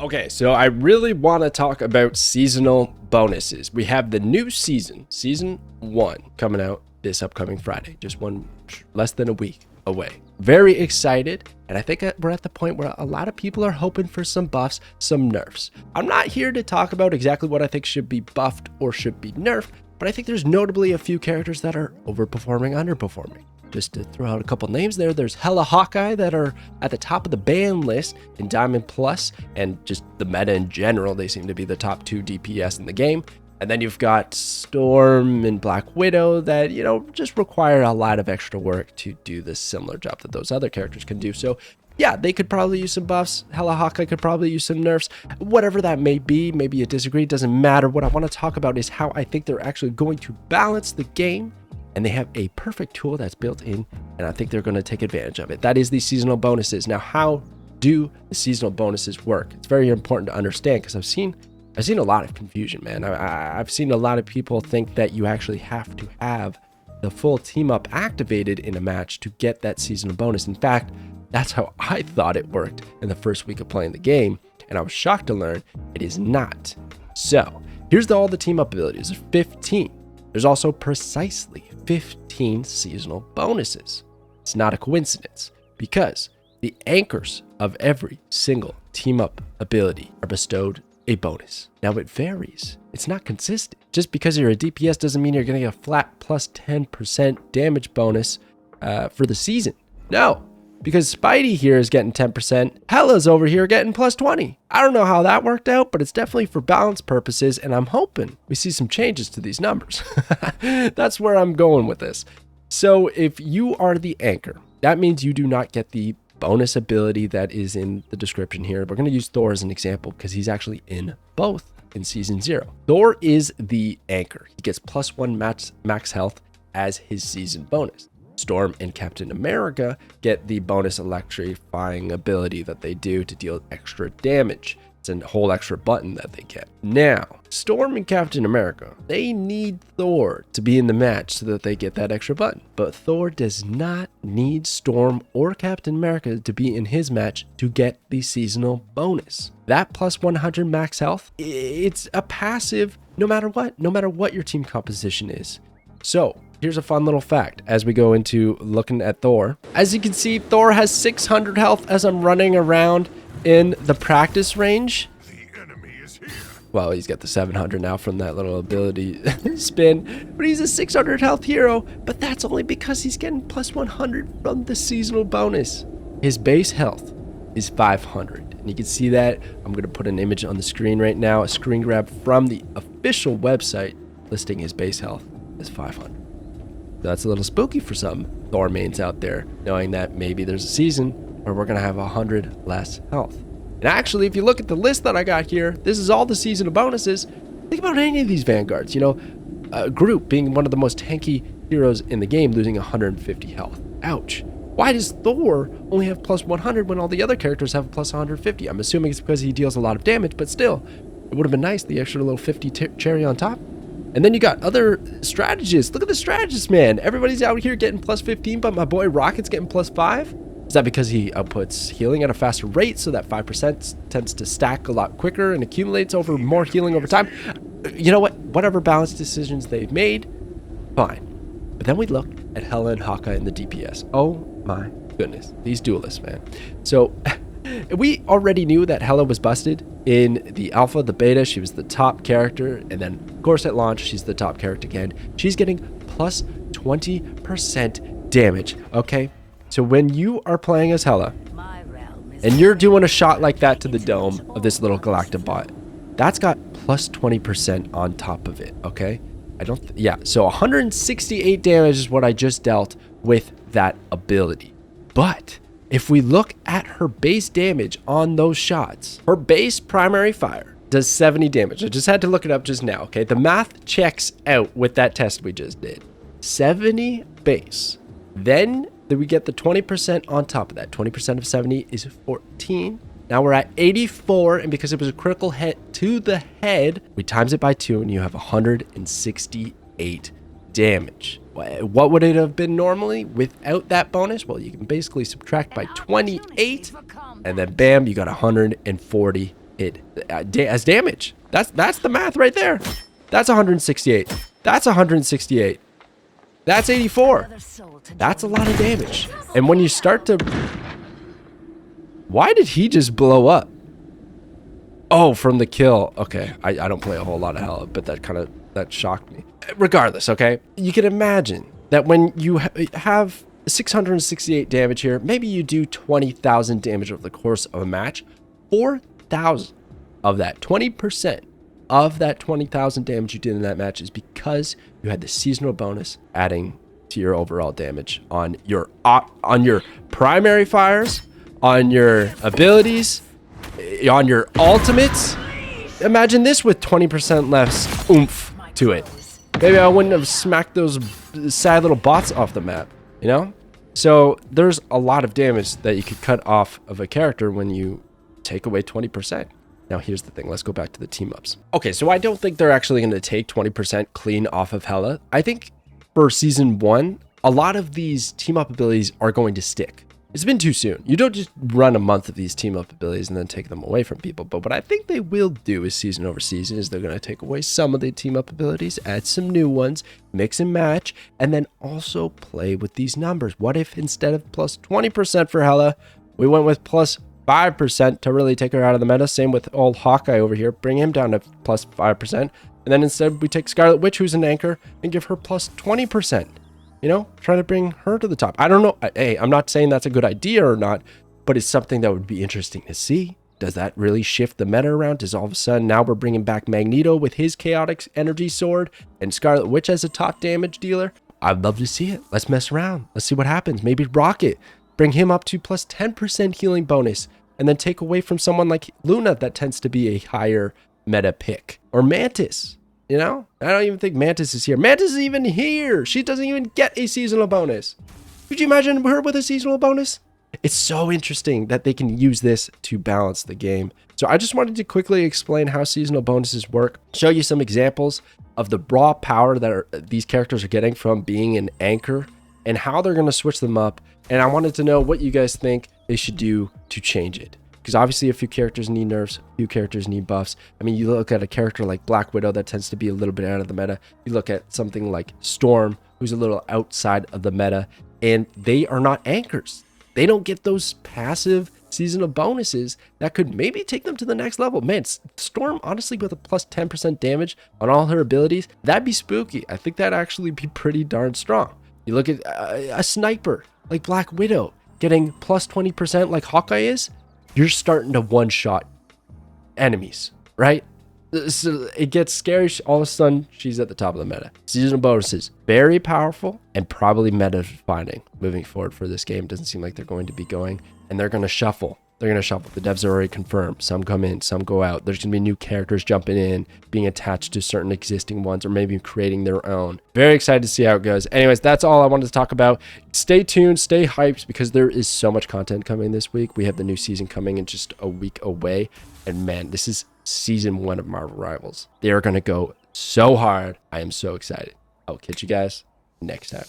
Okay, so I really want to talk about seasonal bonuses. We have the new season 1, coming out this upcoming Friday, just less than a week away. Very excited, and I think we're at the point where a lot of people are hoping for some buffs, some nerfs. I'm not here to talk about exactly what I think should be buffed or should be nerfed, but I think there's notably a few characters that are overperforming, underperforming. Just to throw out a couple names there's Hella Hawkeye that are at the top of the ban list in Diamond Plus, and just the meta in general, they seem to be the top 2 DPS in the game. And then you've got Storm and Black Widow that, just require a lot of extra work to do the similar job that those other characters can do. So yeah, they could probably use some buffs. Hella Hawkeye could probably use some nerfs. Whatever that may be, maybe you disagree, it doesn't matter. What I want to talk about is how I think they're actually going to balance the game. And they have a perfect tool that's built in, and I think they're going to take advantage of it. That is the seasonal bonuses. Now, how do the seasonal bonuses work? It's very important to understand, because I've seen a lot of confusion, man. I've seen a lot of people think that you actually have to have the full team up activated in a match to get that seasonal bonus. In fact, that's how I thought it worked in the first week of playing the game, and I was shocked to learn it is not. So here's all the team up abilities. There's 15. There's also precisely 15 seasonal bonuses. It's not a coincidence, because the anchors of every single team up ability are bestowed a bonus. Now it varies. It's not consistent. Just because you're a DPS doesn't mean you're going to get a flat plus 10% damage bonus for the season. No, because Spidey here is getting 10%. Hella's over here getting plus 20. I don't know how that worked out, but it's definitely for balance purposes, and I'm hoping we see some changes to these numbers. That's where I'm going with this. So if you are the anchor, that means you do not get the bonus ability that is in the description here. We're going to use Thor as an example because he's actually in both in Season 0. Thor is the anchor. He gets plus 1 max health as his season bonus. Storm and Captain America get the bonus electrifying ability that they do to deal extra damage. It's a whole extra button that they get. Now, Storm and Captain America, they need Thor to be in the match so that they get that extra button. But Thor does not need Storm or Captain America to be in his match to get the seasonal bonus. That plus 100 max health, it's a passive no matter what your team composition is. So here's a fun little fact as we go into looking at Thor. As you can see, Thor has 600 health as I'm running around in the practice range. The enemy is here. Well, he's got the 700 now from that little ability spin, but he's a 600 health hero, but that's only because he's getting plus 100 from the seasonal bonus. His base health is 500, and you can see that. I'm going to put an image on the screen right now, a screen grab from the official website listing his base health is 500. That's a little spooky for some Thor mains out there, knowing that maybe there's a season where we're going to have 100 less health. And actually, if you look at the list that I got here, this is all the seasonal bonuses. Think about any of these Vanguards, Groot being one of the most tanky heroes in the game, losing 150 health. Ouch. Why does Thor only have plus 100 when all the other characters have plus 150? I'm assuming it's because he deals a lot of damage, but still, it would have been nice, the extra little 50 cherry on top. And then you got other strategists. Look at the strategists, man. Everybody's out here getting plus 15, but my boy Rocket's getting plus 5. Is that because he outputs healing at a faster rate, so that 5% tends to stack a lot quicker and accumulates over more healing over time? You know what? Whatever balance decisions they've made, fine. But then we look at Hella and Hawkeye in the DPS. Oh my goodness. These duelists, man. So we already knew that Hella was busted in the alpha, the beta. She was the top character, and then of course at launch she's the top character again. She's getting plus 20% damage. Okay, so when you are playing as Hella and you're doing a shot like that to the dome of this little Galactabot, that's got plus 20% on top of it. Okay, so 168 damage is what I just dealt with that ability. But if we look at her base damage on those shots, her base primary fire does 70 damage. I just had to look it up just now, okay? The math checks out with that test we just did. 70 base. Then we get the 20% on top of that. 20% of 70 is 14. Now we're at 84, and because it was a critical hit to the head, we times it by 2, and you have 168 damage. What would it have been normally without that bonus? Well, you can basically subtract by 28, and then bam, you got 140 it as damage. That's the math right there. That's 168. That's 168. That's 84. That's a lot of damage. And when you start to... Why did he just blow up? Oh, from the kill. Okay, I don't play a whole lot of Hela, but that shocked me. Regardless, okay? You can imagine that when you have 668 damage here, maybe you do 20,000 damage over the course of a match. 4,000 of that, 20% of that 20,000 damage you did in that match is because you had the seasonal bonus adding to your overall damage on your primary fires, on your abilities, on your ultimates. Imagine this with 20% less oomph to it. Maybe I wouldn't have smacked those sad little bots off the map, you know? So there's a lot of damage that you could cut off of a character when you take away 20%. Now here's the thing, let's go back to the team ups. Okay, so I don't think they're actually going to take 20% clean off of Hela. I think for season 1, a lot of these team up abilities are going to stick. It's been too soon. You don't just run a month of these team up abilities and then take them away from people. But what I think they will do is season over season is they're going to take away some of the team up abilities, add some new ones, mix and match, and then also play with these numbers. What if instead of plus 20% for Hela, we went with plus 5% to really take her out of the meta? Same with old Hawkeye over here. Bring him down to plus 5%. And then instead we take Scarlet Witch, who's an anchor, and give her plus 20%. You know, trying to bring her to the top. I don't know. Hey, I'm not saying that's a good idea or not, but it's something that would be interesting to see. Does that really shift the meta around? Does all of a sudden now we're bringing back Magneto with his chaotic energy sword and Scarlet Witch as a top damage dealer? I'd love to see it. Let's mess around. Let's see what happens. Maybe Rocket, bring him up to plus 10% healing bonus and then take away from someone like Luna that tends to be a higher meta pick. Or Mantis. You know, I don't even think Mantis is here. Mantis is even here. She doesn't even get a seasonal bonus. Could you imagine her with a seasonal bonus? It's so interesting that they can use this to balance the game. So I just wanted to quickly explain how seasonal bonuses work, show you some examples of the raw power that these characters are getting from being an anchor and how they're going to switch them up. And I wanted to know what you guys think they should do to change it. Because obviously a few characters need nerfs, a few characters need buffs. I mean, you look at a character like Black Widow that tends to be a little bit out of the meta. You look at something like Storm, who's a little outside of the meta, and they are not anchors. They don't get those passive seasonal bonuses that could maybe take them to the next level. Man, Storm, honestly, with a plus 10% damage on all her abilities, that'd be spooky. I think that'd actually be pretty darn strong. You look at a sniper like Black Widow getting plus 20% like Hawkeye is. You're starting to one-shot enemies, right? So it gets scary. All of a sudden, she's at the top of the meta. Seasonal bonuses, very powerful and probably meta-defining moving forward for this game. Doesn't seem like they're going to be going, and they're going to shuffle. They're going to shuffle. The devs are already confirmed. Some come in, some go out. There's going to be new characters jumping in, being attached to certain existing ones, or maybe creating their own. Very excited to see how it goes. Anyways, that's all I wanted to talk about. Stay tuned, stay hyped, because there is so much content coming this week. We have the new season coming in just a week away. And man, this is season 1 of Marvel Rivals. They are going to go so hard. I am so excited. I'll catch you guys next time.